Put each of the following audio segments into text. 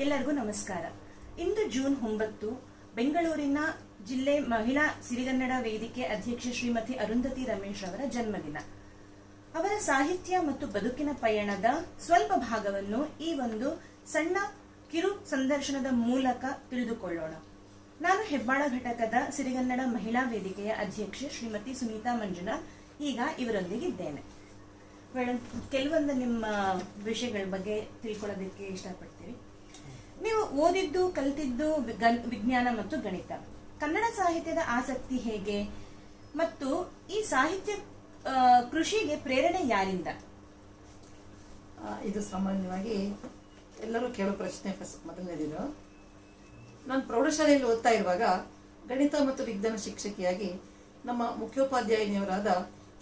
ಎಲ್ಲರಿಗೂ ನಮಸ್ಕಾರ. ಇಂದು ಜೂನ್ 9 ಬೆಂಗಳೂರಿನ ಜಿಲ್ಲೆ ಮಹಿಳಾ ಸಿರಿಗನ್ನಡ ವೇದಿಕೆ ಅಧ್ಯಕ್ಷೆ ಶ್ರೀಮತಿ ಅರುಂಧತಿ ರಮೇಶ್ ಅವರ ಜನ್ಮದಿನ. ಅವರ ಸಾಹಿತ್ಯ ಮತ್ತು ಬದುಕಿನ ಪಯಣದ ಸ್ವಲ್ಪ ಭಾಗವನ್ನು ಈ ಒಂದು ಸಣ್ಣ ಕಿರು ಸಂದರ್ಶನದ ಮೂಲಕ ತಿಳಿದುಕೊಳ್ಳೋಣ. ನಾನು ಹೆಬ್ಬಾಳ ಘಟಕದ ಸಿರಿಗನ್ನಡ ಮಹಿಳಾ ವೇದಿಕೆಯ ಅಧ್ಯಕ್ಷೆ ಶ್ರೀಮತಿ ಸುನೀತಾ ಮಂಜುನಾಥ್ ಈಗ ಇವರೊಂದಿಗೆ ಇದ್ದೇನೆ. ಕೆಲವೊಂದು ನಿಮ್ಮ ವಿಷಯಗಳ ಬಗ್ಗೆ ತಿಳ್ಕೊಳ್ಳೋದಕ್ಕೆ ಇಷ್ಟಪಡ್ತೀವಿ. ನೀವು ಓದಿದ್ದು ಕಲಿತಿದ್ದು ವಿಜ್ಞಾನ ಮತ್ತು ಗಣಿತ. ಕನ್ನಡ ಸಾಹಿತ್ಯದ ಆಸಕ್ತಿ ಹೇಗೆ ಮತ್ತು ಈ ಸಾಹಿತ್ಯ ಕೃಷಿಗೆ ಪ್ರೇರಣೆ ಯಾರಿಂದ? ಇದು ಸಾಮಾನ್ಯವಾಗಿ ಎಲ್ಲರೂ ಕೇಳೋ ಪ್ರಶ್ನೆ. ಮೊದಲನೇದಿದು, ನಾನು ಪ್ರೌಢಶಾಲೆಯಲ್ಲಿ ಓದ್ತಾ ಇರುವಾಗ ಗಣಿತ ಮತ್ತು ವಿಜ್ಞಾನ ಶಿಕ್ಷಕಿಯಾಗಿ ನಮ್ಮ ಮುಖ್ಯೋಪಾಧ್ಯಾಯಿನಿಯವರಾದ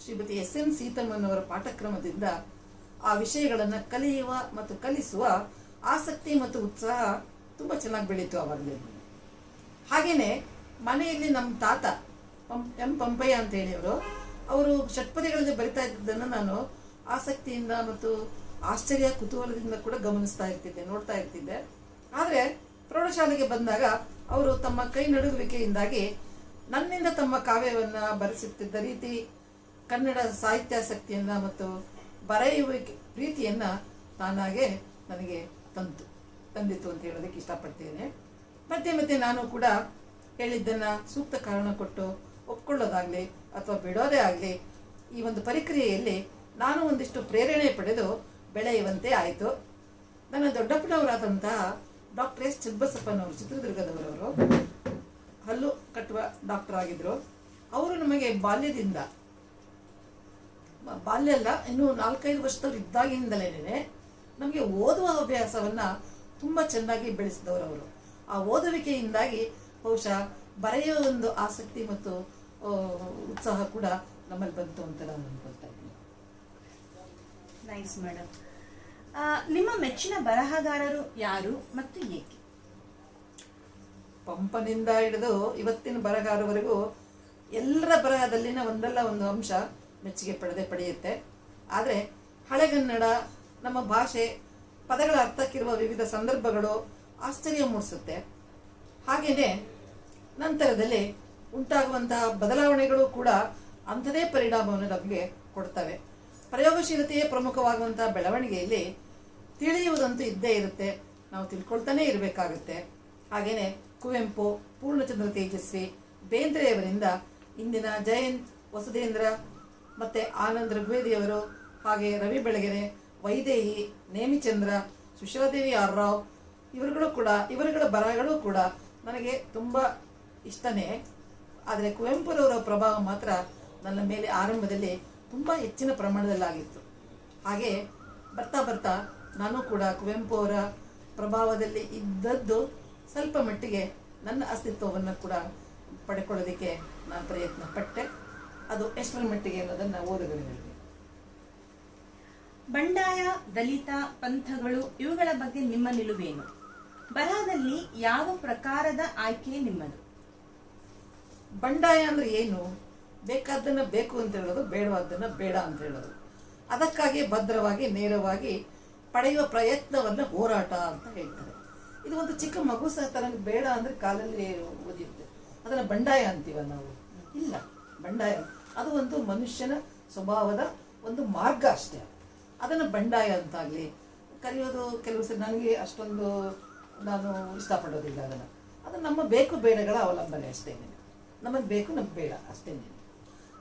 ಶ್ರೀಮತಿ ಎಸ್.ಎನ್. ಸೀತಮ್ಮನವರ ಪಾಠಕ್ರಮದಿಂದ ಆ ವಿಷಯಗಳನ್ನು ಕಲಿಯುವ ಮತ್ತು ಕಲಿಸುವ ಆಸಕ್ತಿ ಮತ್ತು ಉತ್ಸಾಹ ತುಂಬ ಚೆನ್ನಾಗಿ ಬೆಳೀತು ಆವಾಗಲೇ. ಹಾಗೆಯೇ ಮನೆಯಲ್ಲಿ ನಮ್ಮ ತಾತ ಎಂ ಪಂಪಯ್ಯ ಅಂತ ಹೇಳಿಯವರು, ಅವರು ಷಟ್ಪದಿಗಳಲ್ಲಿ ಬರಿತಾ ಇದ್ದದ್ದನ್ನು ನಾನು ಆಸಕ್ತಿಯಿಂದ ಮತ್ತು ಆಶ್ಚರ್ಯ ಕುತೂಹಲದಿಂದ ಕೂಡ ಗಮನಿಸ್ತಾ ಇರ್ತಿದ್ದೆ, ನೋಡ್ತಾ ಇರ್ತಿದ್ದೆ. ಆದರೆ ಪ್ರೌಢಶಾಲೆಗೆ ಬಂದಾಗ ಅವರು ತಮ್ಮ ಕೈ ನಡುಗುವಿಕೆಯಿಂದಾಗಿ ನನ್ನಿಂದ ತಮ್ಮ ಕಾವ್ಯವನ್ನು ಬರೆಸುತ್ತಿದ್ದ ರೀತಿ, ಕನ್ನಡ ಸಾಹಿತ್ಯಾಸಕ್ತಿಯನ್ನು ಮತ್ತು ಬರೆಯುವಿಕೆ ಪ್ರೀತಿಯನ್ನು ತಾನಾಗೆ ನನಗೆ ತಂದಿತ್ತು ಅಂತ ಹೇಳೋದಕ್ಕೆ ಇಷ್ಟಪಡ್ತೇನೆ. ಮತ್ತೆ ನಾನು ಕೂಡ ಹೇಳಿದ್ದನ್ನು ಸೂಕ್ತ ಕಾರಣ ಕೊಟ್ಟು ಒಪ್ಕೊಳ್ಳೋದಾಗಲಿ ಅಥವಾ ಬಿಡೋದೇ ಆಗಲಿ, ಈ ಒಂದು ಪ್ರಕ್ರಿಯೆಯಲ್ಲಿ ನಾನು ಒಂದಿಷ್ಟು ಪ್ರೇರಣೆ ಪಡೆದು ಬೆಳೆಯುವಂತೆ ಆಯಿತು. ನನ್ನ ದೊಡ್ಡಪ್ಪನವರಾದಂತಹ ಡಾಕ್ಟರ್ ಎಸ್ ಚೆನ್ನಬಸಪ್ಪನವರು, ಚಿತ್ರದುರ್ಗದವರವರು, ಹಲ್ಲು ಕಟ್ಟುವ ಡಾಕ್ಟರ್ ಆಗಿದ್ದರು. ಅವರು ನಮಗೆ ಬಾಲ್ಯ ಅಲ್ಲ, ಇನ್ನೂ 4-5 ವರ್ಷದವ್ರು ಇದ್ದಾಗಿಂದಲೇ ನಮಗೆ ಓದುವ ಅಭ್ಯಾಸವನ್ನು ತುಂಬ ಚೆನ್ನಾಗಿ ಬೆಳೆಸಿದವರು. ಆ ಓದುವಿಕೆಯಿಂದಾಗಿ ಬಹುಶಃ ಬರೆಯುವ ಒಂದು ಆಸಕ್ತಿ ಮತ್ತು ಉತ್ಸಾಹ ಕೂಡ ನಮ್ಮಲ್ಲಿ ಬಂತು ಅಂತ ನಾನು ಅನ್ಕೊಳ್ತಾ ಇದ್ದೀನಿ. Nice madam. ನಿಮ್ಮ ಮೆಚ್ಚಿನ ಬರಹಗಾರರು ಯಾರು ಮತ್ತು ಏಕೆ? ಪಂಪನಿಂದ ಹಿಡಿದು ಇವತ್ತಿನ ಬರಹಗಾರವರೆಗೂ ಎಲ್ಲರ ಬರಹದಲ್ಲಿನ ಒಂದಲ್ಲ ಒಂದು ಅಂಶ ಮೆಚ್ಚುಗೆ ಪಡೆಯುತ್ತೆ. ಆದರೆ ಹಳೆಗನ್ನಡ, ನಮ್ಮ ಭಾಷೆ, ಪದಗಳ ಅರ್ಥಕ್ಕಿರುವ ವಿವಿಧ ಸಂದರ್ಭಗಳು ಆಶ್ಚರ್ಯ ಮೂಡಿಸುತ್ತೆ. ಹಾಗೆಯೇ ನಂತರದಲ್ಲಿ ಉಂಟಾಗುವಂತಹ ಬದಲಾವಣೆಗಳು ಕೂಡ ಅಂಥದೇ ಪರಿಣಾಮವನ್ನು ನಮಗೆ ಕೊಡ್ತವೆ. ಪ್ರಯೋಗಶೀಲತೆಯೇ ಪ್ರಮುಖವಾಗುವಂತಹ ಬೆಳವಣಿಗೆಯಲ್ಲಿ ತಿಳಿಯುವುದಂತೂ ಇದ್ದೇ ಇರುತ್ತೆ, ನಾವು ತಿಳ್ಕೊಳ್ತಾನೆ ಇರಬೇಕಾಗುತ್ತೆ. ಹಾಗೆಯೇ ಕುವೆಂಪು, ಪೂರ್ಣಚಂದ್ರ ತೇಜಸ್ವಿ, ಬೇಂದ್ರೆಯವರಿಂದ ಇಂದಿನ ಜಯಂತ್, ವಸುಧೇಂದ್ರ ಮತ್ತು ಆನಂದ್ ಋಗ್ವೇದಿಯವರು, ಹಾಗೆ ರವಿ ಬೆಳಗೆರೆ, ವೈದೇಹಿ, ನೇಮಿಚಂದ್ರ, ಸುಶೀಲಾದೇವಿ ಆರ್ ರಾವ್, ಇವರುಗಳ ಬರಹಗಳು ಕೂಡ ನನಗೆ ತುಂಬ ಇಷ್ಟನೇ. ಆದರೆ ಕುವೆಂಪುರವರ ಪ್ರಭಾವ ಮಾತ್ರ ನನ್ನ ಮೇಲೆ ಆರಂಭದಲ್ಲಿ ತುಂಬ ಹೆಚ್ಚಿನ ಪ್ರಮಾಣದಲ್ಲಾಗಿತ್ತು. ಹಾಗೆ ಬರ್ತಾ ನಾನು ಕೂಡ ಕುವೆಂಪು ಅವರ ಪ್ರಭಾವದಲ್ಲಿ ಇದ್ದದ್ದು ಸ್ವಲ್ಪ ಮಟ್ಟಿಗೆ ನನ್ನ ಅಸ್ತಿತ್ವವನ್ನು ಕೂಡ ಪಡ್ಕೊಳ್ಳೋದಕ್ಕೆ ನಾನು ಪ್ರಯತ್ನ ಪಟ್ಟೆ. ಅದು ಎಷ್ಟರ ಮಟ್ಟಿಗೆ ಅನ್ನೋದನ್ನು ಓದುಗರಿಗೆ. ಬಂಡಾಯ, ದಲಿತ, ಪಂಥಗಳು ಇವುಗಳ ಬಗ್ಗೆ ನಿಮ್ಮ ನಿಲುವೇನು? ಬರಹದಲ್ಲಿ ಯಾವ ಪ್ರಕಾರದ ಆಯ್ಕೆ ನಿಮ್ಮದು? ಬಂಡಾಯ ಅಂದ್ರೆ ಏನು? ಬೇಕಾದ್ದನ್ನು ಬೇಕು ಅಂತ ಹೇಳೋದು, ಬೇಡವಾದ್ದನ್ನು ಬೇಡ ಅಂತ ಹೇಳೋದು. ಅದಕ್ಕಾಗಿ ಭದ್ರವಾಗಿ ನೇರವಾಗಿ ಪಡೆಯುವ ಪ್ರಯತ್ನವನ್ನು ಹೋರಾಟ ಅಂತ ಹೇಳ್ತಾರೆ. ಇದು ಒಂದು ಚಿಕ್ಕ ಮಗು ಸಹ ತನಗೆ ಬೇಡ ಅಂದರೆ ಕಾಲಲ್ಲಿ ಓದಿರುತ್ತೆ, ಅದನ್ನು ಬಂಡಾಯ ಅಂತೀವ ನಾವು. ಇಲ್ಲ, ಬಂಡಾಯ ಅದು ಒಂದು ಮನುಷ್ಯನ ಸ್ವಭಾವದ ಒಂದು ಮಾರ್ಗ ಅಷ್ಟೇ. ಅದನ್ನು ಬಂಡಾಯ ಅಂತಾಗಲಿ ಕರೆಯೋದು ಕೆಲವು ಸರಿ ನನಗೆ ಅಷ್ಟೊಂದು ನಾನು ಇಷ್ಟಪಡೋದಿಲ್ಲ. ಅದು ನಮ್ಮ ಬೇಕು ಬೇಡಗಳ ಅವಲಂಬನೆ ಅಷ್ಟೇ. ನಮಗೆ ಬೇಕು, ನಮಗೆ ಬೇಡ ಅಷ್ಟೇ.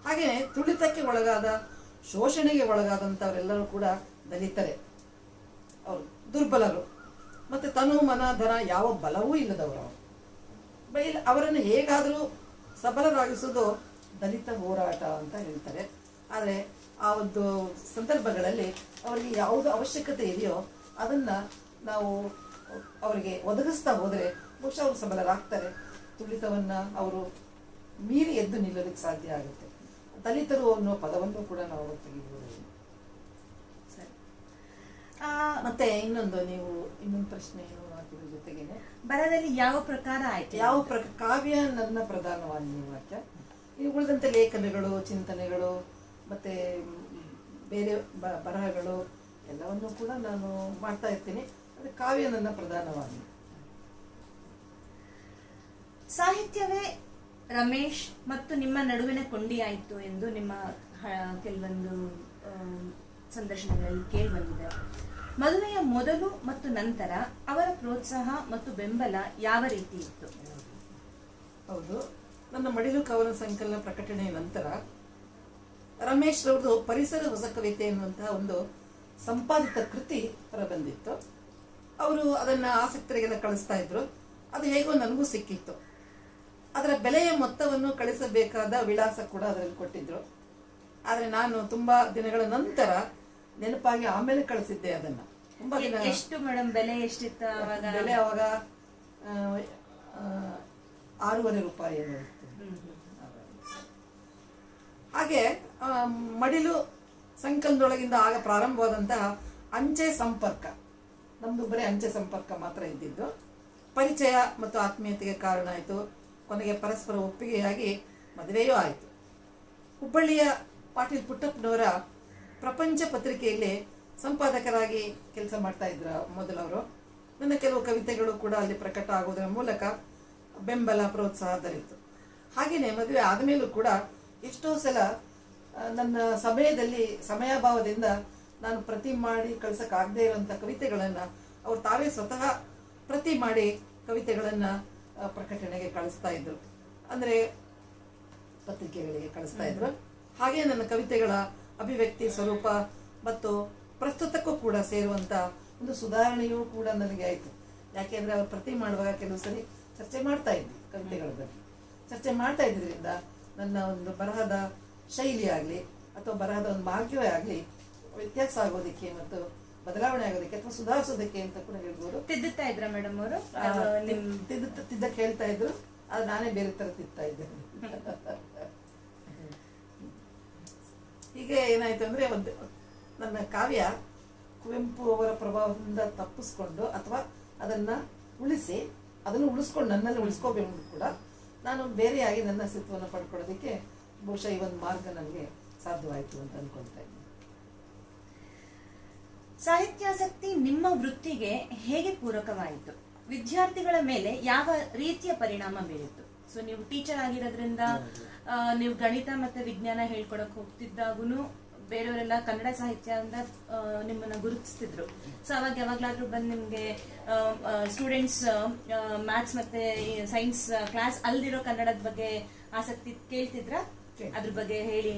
ಹಾಗೆಯೇ ತುಳಿತಕ್ಕೆ ಒಳಗಾದ, ಶೋಷಣೆಗೆ ಒಳಗಾದಂಥವರೆಲ್ಲರೂ ಕೂಡ ದಲಿತರೇ. ಅವರು ದುರ್ಬಲರು ಮತ್ತು ತನು ಮನ ಧನ ಯಾವ ಬಲವೂ ಇಲ್ಲದವರು. ಅವರನ್ನು ಹೇಗಾದರೂ ಸಬಲರಾಗಿಸೋದು ದಲಿತ ಹೋರಾಟ ಅಂತ ಹೇಳ್ತಾರೆ. ಆದರೆ ಆ ಒಂದು ಸಂದರ್ಭಗಳಲ್ಲಿ ಅವರಿಗೆ ಯಾವುದು ಅವಶ್ಯಕತೆ ಇದೆಯೋ ಅದನ್ನು ನಾವು ಅವರಿಗೆ ಒದಗಿಸ್ತಾ ಹೋದರೆ ಬಹುಶಃ ಅವರು ಸಬಲರಾಗ್ತಾರೆ. ತುಳಿತವನ್ನು ಅವರು ಮೀರಿ ಎದ್ದು ನಿಲ್ಲೋದಕ್ಕೆ ಸಾಧ್ಯ ಆಗುತ್ತೆ. ದಲಿತರು ಅನ್ನೋ ಪದವನ್ನು ಕೂಡ ನಾವು ತೆಗೆದುಕೊಳ್ಳಬಹುದು. ಮತ್ತೆ ಇನ್ನೊಂದು ಪ್ರಶ್ನೆ ಏನು ಹಾಕಿದ್ರ ಜೊತೆಗೇನೆ, ಬರಹದಲ್ಲಿ ಯಾವ ಪ್ರಕಾರ ಆಯ್ತು? ಕಾವ್ಯ ನನ್ನ ಪ್ರಧಾನವಾದ ವಾಕ್ಯ. ಇನ್ನು ಉಳಿದಂತೆ ಲೇಖನಗಳು, ಚಿಂತನೆಗಳು ಮತ್ತು ಬೇರೆ ಬರಹಗಳು ಎಲ್ಲವನ್ನು ಕೂಡ ನಾನು ಮಾಡ್ತಾ ಇರ್ತೀನಿ. ಅದು ಕಾವ್ಯ ನನ್ನ ಪ್ರಧಾನವಾಗಿ. ಸಾಹಿತ್ಯವೇ ರಮೇಶ್ ಮತ್ತು ನಿಮ್ಮ ನಡುವಿನ ಕೊಂಡಿಯಾಯಿತು ಎಂದು ನಿಮ್ಮ ಕೆಲವೊಂದು ಸಂದರ್ಶನಗಳಲ್ಲಿ ಕೇಳಿ ಬಂದಿದೆ. ಮದುವೆಯ ಮೊದಲು ಮತ್ತು ನಂತರ ಅವರ ಪ್ರೋತ್ಸಾಹ ಮತ್ತು ಬೆಂಬಲ ಯಾವ ರೀತಿ ಇತ್ತು? ಹೌದು, ನನ್ನ ಮಡಿಲು ಕವನ ಸಂಕಲನ ಪ್ರಕಟಣೆಯ ನಂತರ ರಮೇಶ್ ರವ್ರದ್ದು ಪರಿಸರ ಹೊಸ ಕವಿತೆ ಎನ್ನುವಂತಹ ಒಂದು ಸಂಪಾದಿತ ಕೃತಿ ಹೊರಬಂದಿತ್ತು. ಅವರು ಅದನ್ನು ಆಸಕ್ತರಿಗೆಲ್ಲ ಕಳಿಸ್ತಾ ಇದ್ರು. ಅದು ಹೇಗೋ ನನಗೂ ಸಿಕ್ಕಿತ್ತು. ಅದರ ಬೆಲೆಯ ಮೊತ್ತವನ್ನು ಕಳಿಸಬೇಕಾದ ವಿಳಾಸ ಕೂಡ ಅದರಲ್ಲಿ ಕೊಟ್ಟಿದ್ರು. ಆದರೆ ನಾನು ತುಂಬಾ ದಿನಗಳ ನಂತರ ನೆನಪಾಗಿ ಆಮೇಲೆ ಕಳಿಸಿದ್ದೆ ಅದನ್ನ. ತುಂಬಾ ದಿನ. ಎಷ್ಟು ಮೇಡಮ್ ಬೆಲೆ ಎಷ್ಟಿತ್ತು ಅವಾಗ? ಬೆಲೆ ಅವಾಗ 6.5 ರೂಪಾಯಿ ಏನೋ ಇತ್ತು. ಹಾಗೆ ಮಡಿಲು ಸಂಕಲನದೊಳಗಿಂದ ಆಗ ಪ್ರಾರಂಭವಾದಂತಹ ಅಂಚೆ ಸಂಪರ್ಕ, ನಮ್ದು ಬರೀ ಅಂಚೆ ಸಂಪರ್ಕ ಮಾತ್ರ ಇದ್ದಿದ್ದು, ಪರಿಚಯ ಮತ್ತು ಆತ್ಮೀಯತೆಗೆ ಕಾರಣ ಆಯಿತು. ಕೊನೆಗೆ ಪರಸ್ಪರ ಒಪ್ಪಿಗೆಯಾಗಿ ಮದುವೆಯೂ ಆಯಿತು. ಹುಬ್ಬಳ್ಳಿಯ ಪಾಟೀಲ್ ಪುಟ್ಟಪ್ಪನವರ ಪ್ರಪಂಚ ಪತ್ರಿಕೆಯಲ್ಲಿ ಸಂಪಾದಕರಾಗಿ ಕೆಲಸ ಮಾಡ್ತಾ ಇದ್ರು ಮೊದಲವರು. ನನ್ನ ಕೆಲವು ಕವಿತೆಗಳು ಕೂಡ ಅಲ್ಲಿ ಪ್ರಕಟ ಆಗೋದರ ಮೂಲಕ ಬೆಂಬಲ ಪ್ರೋತ್ಸಾಹ ದೊರೆಯಿತು. ಹಾಗೆಯೇ ಮದುವೆ ಆದಮೇಲೂ ಕೂಡ ಎಷ್ಟೋ ಸಲ ನನ್ನ ಸಮಯಾಭಾವದಿಂದ ನಾನು ಪ್ರತಿ ಮಾಡಿ ಕಳ್ಸೋಕ್ಕಾಗದೇ ಇರುವಂಥ ಕವಿತೆಗಳನ್ನು ಅವ್ರು ತಾವೇ ಸ್ವತಃ ಪ್ರತಿ ಮಾಡಿ ಕವಿತೆಗಳನ್ನು ಪ್ರಕಟಣೆಗೆ ಕಳಿಸ್ತಾ ಇದ್ರು, ಅಂದರೆ ಪತ್ರಿಕೆಗಳಿಗೆ ಕಳಿಸ್ತಾ ಇದ್ರು. ಹಾಗೆ ನನ್ನ ಕವಿತೆಗಳ ಅಭಿವ್ಯಕ್ತಿ ಸ್ವರೂಪ ಮತ್ತು ಪ್ರಸ್ತುತಕ್ಕೂ ಕೂಡ ಸೇರುವಂಥ ಒಂದು ಸುಧಾರಣೆಯೂ ಕೂಡ ನನಗೆ ಆಯಿತು. ಯಾಕೆಂದರೆ ಅವ್ರು ಪ್ರತಿ ಮಾಡುವಾಗ ಕೆಲವು ಸರಿ ಚರ್ಚೆ ಮಾಡ್ತಾ ಇದ್ವಿ, ಕವಿತೆಗಳ ಬಗ್ಗೆ ಚರ್ಚೆ ಮಾಡ್ತಾ ಇದ್ರಿಂದ ನನ್ನ ಒಂದು ಬರಹದ ಶೈಲಿ ಆಗಲಿ ಅಥವಾ ಬರಹದ ಒಂದು ಮಾರ್ಗವೇ ಆಗಲಿ ವ್ಯತ್ಯಾಸ ಆಗೋದಕ್ಕೆ ಮತ್ತು ಬದಲಾವಣೆ ಆಗೋದಕ್ಕೆ ಅಥವಾ ಸುಧಾರಿಸೋದಕ್ಕೆ ಅಂತ ಕೂಡ ಹೇಳ್ಬೋದು. ತಿದ್ದುತ್ತಾ ಇದ್ರ ಮೇಡಮ್ ಅವರು? ತಿದ್ದಕ್ಕೆ ಹೇಳ್ತಾ ಇದ್ರು, ಅದು ನಾನೇ ಬೇರೆ ತರ ತಿದ್ತಾ ಇದ್ದೆ. ಹೀಗೆ ಏನಾಯ್ತು ಅಂದ್ರೆ, ಒಂದು ನನ್ನ ಕಾವ್ಯ ಕುವೆಂಪು ಅವರ ಪ್ರಭಾವದಿಂದ ತಪ್ಪಿಸ್ಕೊಂಡು ಅಥವಾ ಅದನ್ನ ಉಳಿಸಿ ಅದನ್ನು ಉಳಿಸ್ಕೊಂಡು ನನ್ನಲ್ಲಿ ಉಳಿಸ್ಕೋಬೇಕು ಕೂಡ ನಾನು ಬೇರೆಯಾಗಿ ನನ್ನ ಅಸ್ತಿತ್ವವನ್ನು ಪಡ್ಕೊಳ್ಳೋದಕ್ಕೆ ಬಹುಶಃ ಈ ಒಂದು ಮಾರ್ಗ ನನಗೆ ಸಾಧ್ಯವಾಯಿತು ಅಂತ ಅನ್ಕೊಳ್ತಾ ಇದ್ದೀನಿ. ಸಾಹಿತ್ಯಾಸಕ್ತಿ ನಿಮ್ಮ ವೃತ್ತಿಗೆ ಹೇಗೆ ಪೂರಕವಾಯಿತು? ವಿದ್ಯಾರ್ಥಿಗಳ ಮೇಲೆ ಯಾವ ರೀತಿಯ ಪರಿಣಾಮ ಬೀರಿತು? ಸೊ ನೀವು ಟೀಚರ್ ಆಗಿರೋದ್ರಿಂದ ನೀವು ಗಣಿತ ಮತ್ತೆ ವಿಜ್ಞಾನ ಹೇಳ್ಕೊಡಕ್ ಹೋಗ್ತಿದ್ದಾಗೂ ಬೇರೆಯವರೆಲ್ಲ ಕನ್ನಡ ಸಾಹಿತ್ಯ ಅಂತ ನಿಮ್ಮನ್ನ ಗುರುತಿಸ್ತಿದ್ರು. ಸೊ ಅವಾಗ ಯಾವಾಗ್ಲಾದ್ರೂ ಬಂದು ನಿಮ್ಗೆ ಸ್ಟೂಡೆಂಟ್ಸ್ ಮ್ಯಾಥ್ಸ್ ಮತ್ತೆ ಸೈನ್ಸ್ ಕ್ಲಾಸ್ ಅಲ್ದಿರೋ ಕನ್ನಡದ ಬಗ್ಗೆ ಆಸಕ್ತಿ ಕೇಳ್ತಿದ್ರ? ಅದ್ರ ಬಗ್ಗೆ ಹೇಳಿ.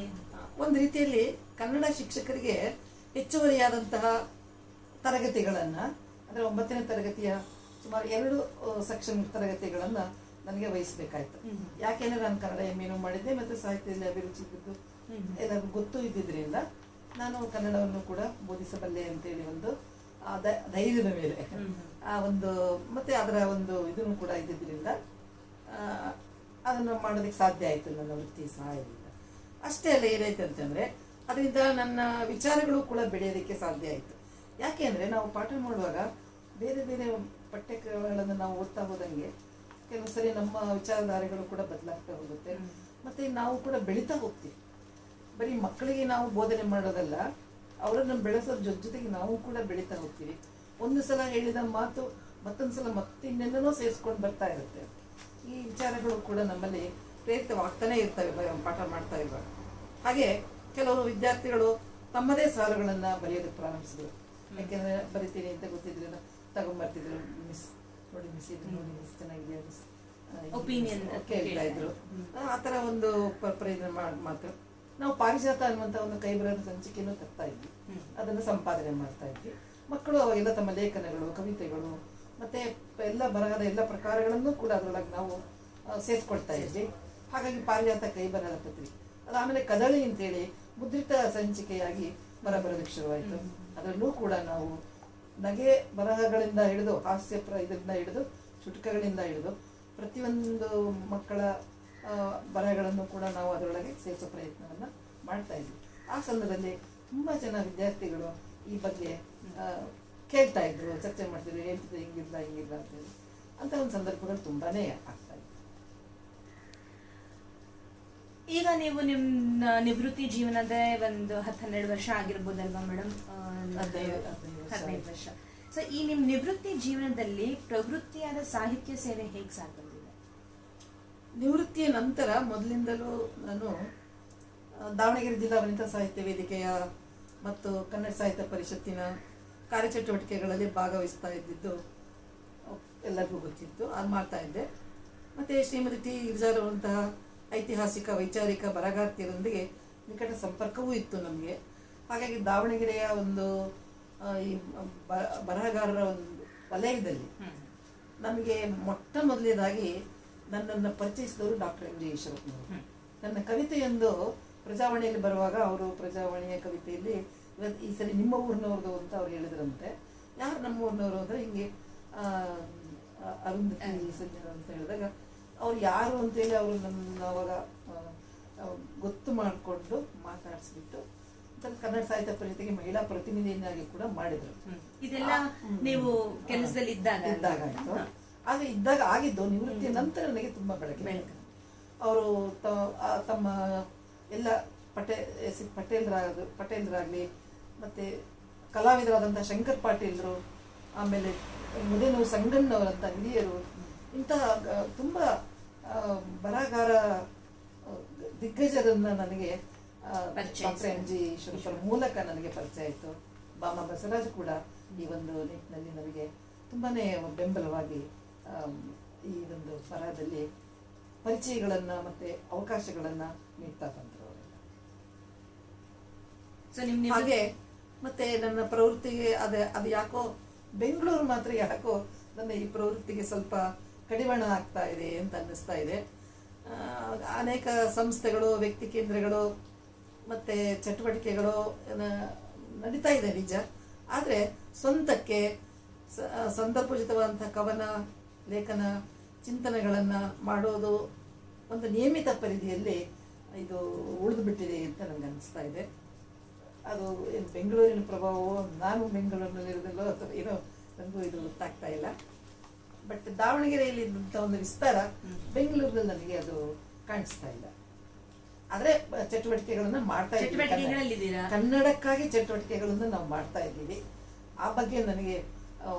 ಒಂದು ರೀತಿಯಲ್ಲಿ ಕನ್ನಡ ಶಿಕ್ಷಕರಿಗೆ ಹೆಚ್ಚುವರಿಯಾದಂತಹ ತರಗತಿಗಳನ್ನ, ಅಂದ್ರೆ 9ನೇ ತರಗತಿಯ ಸುಮಾರು 2 ಸೆಕ್ಷನ್ ತರಗತಿಗಳನ್ನ ನನಗೆ ವಹಿಸಬೇಕಾಯ್ತು. ಯಾಕೆಂದ್ರೆ ನಾನು ಕನ್ನಡ MA ಮಾಡಿದ್ದೆ ಮತ್ತೆ ಸಾಹಿತ್ಯದಲ್ಲಿ ಅಭಿರುಚಿ ಇದ್ದಿದ್ದು ಎಲ್ಲರಿಗೂ ಗೊತ್ತು ಇದ್ದಿದ್ರಿಂದ ನಾನು ಕನ್ನಡವನ್ನು ಕೂಡ ಬೋಧಿಸಬಲ್ಲೆ ಅಂತೇಳಿ ಒಂದು ಧೈರ್ಯದ ಮೇಲೆ ಆ ಒಂದು ಮತ್ತೆ ಅದರ ಒಂದು ಇದನ್ನು ಕೂಡ ಇದ್ದಿದ್ರಿಂದ ಅದನ್ನು ಮಾಡೋದಕ್ಕೆ ಸಾಧ್ಯ ಆಯಿತು ನನ್ನ ವೃತ್ತಿ ಸಹಾಯದಿಂದ. ಅಷ್ಟೇ ಅಲ್ಲ, ಏನಾಯ್ತು ಅಂತಂದ್ರೆ ಅದರಿಂದ ನನ್ನ ವಿಚಾರಗಳು ಕೂಡ ಬೆಳೆಯೋದಕ್ಕೆ ಸಾಧ್ಯ ಆಯಿತು. ಯಾಕೆ ಅಂದರೆ ನಾವು ಪಾಠ ಮಾಡುವಾಗ ಬೇರೆ ಬೇರೆ ಪಠ್ಯಗಳನ್ನು ನಾವು ಓದ್ತಾ ಹೋದಂಗೆ ಕೆಲವು ಸರಿ ನಮ್ಮ ವಿಚಾರಧಾರೆಗಳು ಕೂಡ ಬದಲಾಗ್ತಾ ಹೋಗುತ್ತೆ. ಮತ್ತೆ ನಾವು ಕೂಡ ಬೆಳೀತಾ ಹೋಗ್ತೀವಿ. ಬರೀ ಮಕ್ಕಳಿಗೆ ನಾವು ಬೋಧನೆ ಮಾಡೋದಲ್ಲ, ಅವರನ್ನು ಬೆಳೆಸೋದ್ರ ಜೊತೆಗೆ ನಾವು ಕೂಡ ಬೆಳೀತಾ ಹೋಗ್ತೀವಿ. ಒಂದು ಸಲ ಹೇಳಿದ ಮಾತು ಮತ್ತೊಂದು ಸಲ ಮತ್ತಿನ್ನೆಲ್ಲನೋ ಸೇರಿಸ್ಕೊಂಡು ಬರ್ತಾ ಇರುತ್ತೆ. ಈ ವಿಚಾರಗಳು ಕೂಡ ನಮ್ಮಲ್ಲಿ ಪ್ರೇರಿತವಾಗ್ತಾನೆ ಇರ್ತವೆ ಪಾಠ ಮಾಡ್ತಾ ಇರುವಾಗ. ಹಾಗೆ ಕೆಲವರು ವಿದ್ಯಾರ್ಥಿಗಳು ತಮ್ಮದೇ ಸಾಲುಗಳನ್ನು ಬರೆಯೋದಕ್ಕೆ ಪ್ರಾರಂಭಿಸಿದ್ರು. ಯಾಕೆಂದ್ರೆ ಬರಿತೀನಿ ಅಂತ ಗೊತ್ತಿದ್ರು, ತಗೊಂಡ್ಬರ್ತಿದ್ರು. ಮಿಸ್ ನೋಡಿ ಮಿಸ್ ಇದು ನೋಡಿ ಮಿಸ್ ಚೆನ್ನಾಗಿದೆ ಒಪಿನಿಯನ್ ಕೇಳ್ತಾ ಇದ್ರು. ಆ ಥರ ಒಂದು ಪ್ರಯತ್ನ ಮಾತು. ನಾವು ಪಾರಿಜಾತ ಅನ್ನುವಂಥ ಒಂದು ಕೈ ಬರಹದ ಸಂಚಿಕೆಯನ್ನು ತರ್ತಾ ಇದ್ವಿ, ಅದನ್ನು ಸಂಪಾದನೆ ಮಾಡ್ತಾ ಇದ್ವಿ. ಮಕ್ಕಳು ಅವಾಗೆಲ್ಲ ತಮ್ಮ ಲೇಖನಗಳು, ಕವಿತೆಗಳು ಮತ್ತೆ ಎಲ್ಲ ಬರಹದ ಎಲ್ಲ ಪ್ರಕಾರಗಳನ್ನು ಕೂಡ ಅದರೊಳಗೆ ನಾವು ಸೇರಿಸ್ಕೊಳ್ತಾ ಇದ್ವಿ. ಹಾಗಾಗಿ ಪಾರಿಜಾತ ಕೈ ಬರಹದ ಪತ್ರಿಕೆ, ಅದಾದಮೇಲೆ ಕದಳಿ ಅಂತೇಳಿ ಮುದ್ರಿತ ಸಂಚಿಕೆಯಾಗಿ ಬರೋದಕ್ಕೆ ಶುರುವಾಯಿತು. ಅದರಲ್ಲೂ ಕೂಡ ನಾವು ನಗೆ ಬರಹಗಳಿಂದ ಹಿಡಿದು ಹಾಸ್ಯ ಇದರಿಂದ ಹಿಡಿದು ಚುಟುಕಗಳಿಂದ ಹಿಡಿದು ಪ್ರತಿಯೊಂದು ಮಕ್ಕಳ ಬರಹಗಳನ್ನು ಕೂಡ ನಾವು ಅದರೊಳಗೆ ಸೇರಿಸೋ ಪ್ರಯತ್ನವನ್ನು ಮಾಡ್ತಾ ಇದ್ವಿ. ಆ ಸಂದರ್ಭದಲ್ಲಿ ತುಂಬ ಜನ ವಿದ್ಯಾರ್ಥಿಗಳು ಈ ಬಗ್ಗೆ ಕೇಳ್ತಾ ಇದ್ರು, ಚರ್ಚೆ ಮಾಡ್ತಿದ್ರು, ಹೇಳ್ತಿದ್ರು ಹಿಂಗಿಲ್ಲ ಅಂತೇಳಿ. ಅಂತ ಒಂದು ಸಂದರ್ಭಗಳು ತುಂಬಾನೇ ಆಗ್ತಾ ಇತ್ತು. ಈಗ ನೀವು ನಿಮ್ಮ ನಿವೃತ್ತಿ ಜೀವನದ ಒಂದು 10-12 ವರ್ಷ ಆಗಿರ್ಬೋದಲ್ವಾ ಮೇಡಮ್? 15 ವರ್ಷ. ಸೊ ಈ ನಿಮ್ಮ ನಿವೃತ್ತಿ ಜೀವನದಲ್ಲಿ ಪ್ರವೃತ್ತಿಯಾದ ಸಾಹಿತ್ಯ ಸೇವೆ ಹೇಗೆ ಸಾಗಿದೆ? ನಿವೃತ್ತಿಯ ನಂತರ ಮೊದಲಿಂದಲೂ ನಾನು ದಾವಣಗೆರೆ ಜಿಲ್ಲಾ ವನಿತಾ ಸಾಹಿತ್ಯ ವೇದಿಕೆಯ ಮತ್ತು ಕನ್ನಡ ಸಾಹಿತ್ಯ ಪರಿಷತ್ತಿನ ಕಾರ್ಯಚಟುವಟಿಕೆಗಳಲ್ಲಿ ಭಾಗವಹಿಸ್ತಾ ಇದ್ದಿದ್ದು ಎಲ್ಲರಿಗೂ ಗೊತ್ತಿತ್ತು. ಅದು ಮಾಡ್ತಾ ಇದ್ದೆ. ಮತ್ತು ಶ್ರೀಮತಿ ಟಿ ಗಿರಿಜಾರವರಂತಹ ಐತಿಹಾಸಿಕ ವೈಚಾರಿಕ ಬರಹಗಾರ್ತಿಯರೊಂದಿಗೆ ನಿಕಟ ಸಂಪರ್ಕವೂ ಇತ್ತು ನಮಗೆ. ಹಾಗಾಗಿ ದಾವಣಗೆರೆಯ ಒಂದು ಈ ಬರಹಗಾರರ ಒಂದು ವಲಯದಲ್ಲಿ ನಮಗೆ ಮೊಟ್ಟ ಮೊದಲನೇದಾಗಿ ನನ್ನನ್ನು ಪರಿಚಯಿಸಿದವರು ಡಾಕ್ಟರ್ ಎಂ ಜಿ ಈಶ್ವರಪ್ಪನವರು. ನನ್ನ ಕವಿತೆಯೊಂದು ಪ್ರಜಾವಾಣಿಯಲ್ಲಿ ಬರುವಾಗ ಅವರು ಪ್ರಜಾವಾಣಿಯ ಕವಿತೆಯಲ್ಲಿ ಇವತ್ತು ಈ ಸರಿ ನಿಮ್ಮ ಊರಿನವ್ರದ್ದು ಅಂತ ಅವ್ರು ಹೇಳಿದ್ರಂತೆ. ಯಾರು ನಮ್ಮ ಊರಿನವರು ಅಂದರೆ ಹಿಂಗೆ ಅರುಂಧತಿ ಸಂಜನ ಅಂತ ಹೇಳಿದಾಗ ಅವ್ರು ಯಾರು ಅಂತೇಳಿ ಅವರು ನನ್ನ ಅವಾಗ ಗೊತ್ತು ಮಾಡಿಕೊಂಡು ಮಾತಾಡಿಸ್ಬಿಟ್ಟು ಕನ್ನಡ ಸಾಹಿತ್ಯ ಪರಿಷತ್ತಿಗೆ ಮಹಿಳಾ ಪ್ರತಿನಿಧಿಯನ್ನಾಗಿ ಕೂಡ ಮಾಡಿದ್ರು. ಇದೆಲ್ಲ ನೀವು ಕೆಲಸದಲ್ಲಿ ಇದ್ದಾಗ ಆಯ್ತು. ಆದ್ರೆ ಇದ್ದಾಗ ಆಗಿದ್ದು ನಿವೃತ್ತಿಯ ನಂತರ ನನಗೆ ತುಂಬಾ ಬೆಳಕು. ಅವರು ತಮ್ಮ ಎಲ್ಲ ಪಟೇಲ್ರಾಗ್ಲಿ ಮತ್ತೆ ಕಲಾವಿದರಾದಂತಹ ಶಂಕರ್ ಪಾಟೀಲ್ರು, ಆಮೇಲೆ ಮುದೇನೂರು ಸಂಗಣ್ಣವರಂತ ಹಿರಿಯರು, ಇಂತಹ ತುಂಬಾ ಬರಹಗಾರ ದಿಗ್ಗಜರನ್ನ ನನಗೆ ಡಾಕ್ಟರ್ ಎಂ ಜಿ ಈಶ್ವರಪ್ಪರ ಮೂಲಕ ನನಗೆ ಪರಿಚಯ ಆಯಿತು. ಬಾಮ ಬಸವರಾಜ್ ಕೂಡ ಈ ಒಂದು ನಿಟ್ಟಿನಲ್ಲಿ ನನಗೆ ತುಂಬಾನೇ ಬೆಂಬಲವಾಗಿ ಈ ಒಂದು ಬರಹದಲ್ಲಿ ಪರಿಚಯಗಳನ್ನ ಮತ್ತೆ ಅವಕಾಶಗಳನ್ನ ನೀಡ್ತಾ ಬಂದರು ಅವರೆಲ್ಲ. ಹಾಗೆ ಮತ್ತೆ ನನ್ನ ಪ್ರವೃತ್ತಿಗೆ ಅದು ಯಾಕೋ ಬೆಂಗಳೂರು ಮಾತ್ರ ಯಾಕೋ ನನ್ನ ಈ ಪ್ರವೃತ್ತಿಗೆ ಸ್ವಲ್ಪ ಕಡಿವಾಣ ಆಗ್ತಾ ಇದೆ ಅಂತ ಅನ್ನಿಸ್ತಾ ಇದೆ. ಅನೇಕ ಸಂಸ್ಥೆಗಳು, ವ್ಯಕ್ತಿ ಕೇಂದ್ರಗಳು ಮತ್ತೆ ಚಟುವಟಿಕೆಗಳು ನಡೀತಾ ಇದೆ ನಿಜ. ಆದರೆ ಸ್ವಂತಕ್ಕೆ ಸಂದರ್ಭೋಚಿತವಾದಂತಹ ಕವನ, ಲೇಖನ, ಚಿಂತನೆಗಳನ್ನು ಮಾಡೋದು ಒಂದು ನಿಯಮಿತ ಪರಿಧಿಯಲ್ಲಿ ಇದು ಉಳಿದು ಬಿಟ್ಟಿದೆ ಅಂತ ನನಗೆ ಅನಿಸ್ತಾ ಇದೆ. ಅದು ಏನು ಬೆಂಗಳೂರಿನ ಪ್ರಭಾವವೋ, ನಾನು ಬೆಂಗಳೂರಿನಲ್ಲಿರೋದಿಲ್ಲೋ ಅಥವಾ ಏನೋ ನನಗೂ ಇದು ಗೊತ್ತಾಗ್ತಾ ಇಲ್ಲ. ಬಟ್ ದಾವಣಗೆರೆಯಲ್ಲಿ ಇದ್ದಂಥ ಒಂದು ವಿಸ್ತಾರ ಬೆಂಗಳೂರಿನಲ್ಲಿ ನನಗೆ ಅದು ಕಾಣಿಸ್ತಾ ಇಲ್ಲ. ಆದ್ರೆ ಚಟುವಟಿಕೆಗಳನ್ನ ಮಾಡ್ತಾ ಇದ್ದೀವಿ, ಕನ್ನಡಕ್ಕಾಗಿ ಚಟುವಟಿಕೆಗಳನ್ನು ನಾವು ಮಾಡ್ತಾ ಇದ್ದೀವಿ. ಆ ಬಗ್ಗೆ ನನಗೆ